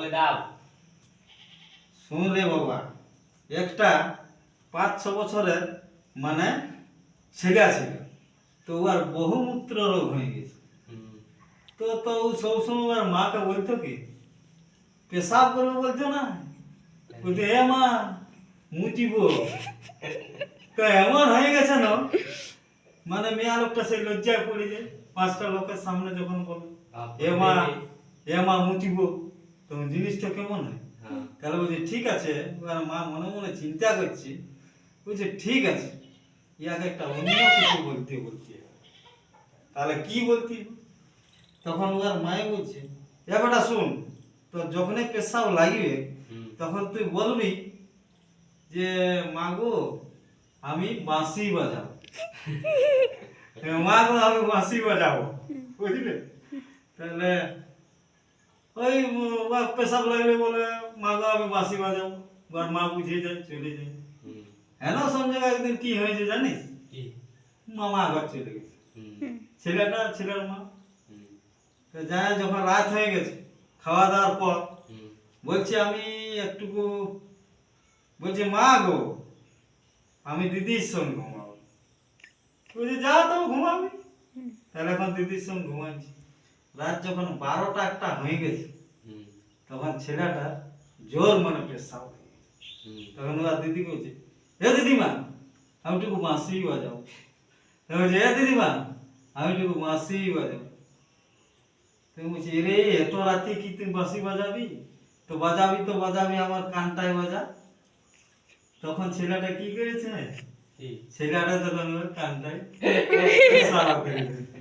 বলে দাও। শুন রে বাবা, একটা 5-6 বছরের মানে ছেলে ছিল, তো ওর বহুমূত্র রোগ হয়ে গেছে। তো তো ও সবসময় ওর মাকে বলতো কি, পেশাব করবো বলতো না, বলতো এ মা মুচিব। তো এমন হয়ে গেছে না, মানে মেয়া লোকটা সেই লজ্জায় পড়ে যায় 5টা লোকের সামনে যখন বলে এ মা মুচিব, তখন জিনিসটা কেমন হয়। তাহলে বলছে ঠিক আছে, এবার মা মনে মনে চিন্তা করছে, বলছে ঠিক আছে, ইয়াকে একটা অন্য কিছু বলতে বলতে হবে। তাহলে কি বলতি, তখন ওর মায়ে বলছে এ বেটা শুন, তো যখনই পেশাব লাগবে তখন তুই বলবি যে মা গো আমি বাঁশি বাজাবো। মা গো আমি বাঁশি বাজাবো, বুঝলে। তাহলে ওই পেশাব লাগলে বলে মা গো আমি বাঁশি বাজাবো, এবার মা বুঝে যায়, চলে যায়। হ্যাঁ সঞ্জয় একদিন কি হয়েছে জানিস, মামা আবার চলে গেছে, ছেলেটা ছেলের মা। তো যায়, যখন রাত হয়ে গেছে খাওয়া দাওয়ার পর, বলছে আমি একটুকু, বলছে মা গো আমি দিদির সঙ্গে ঘুমাবো। বলছে যা তো ঘুমাবি। তাহলে এখন দিদির সঙ্গে ঘুমাচ্ছি। রাত যখন 12টা 1টা হয়ে গেছে, তখন ছেলেটা জোর মানে পেশাব হয়ে গেছে। তখন ওরা দিদি বলছে এ দিদিমা আমি একটু বাঁশি বাজাবো। বলছে এ দিদিমা আমি একটু বাঁশি বাজাবো। তুমি বলছি রে এত রাতে কি তুই বাঁশি বাজাবি, তো বাজাবি আমার কানটায় বাজা। তখন ছেলেটা কি করেছে, ছেলেটা তখন ওর কানটায় ইশারা করে দিয়েছে।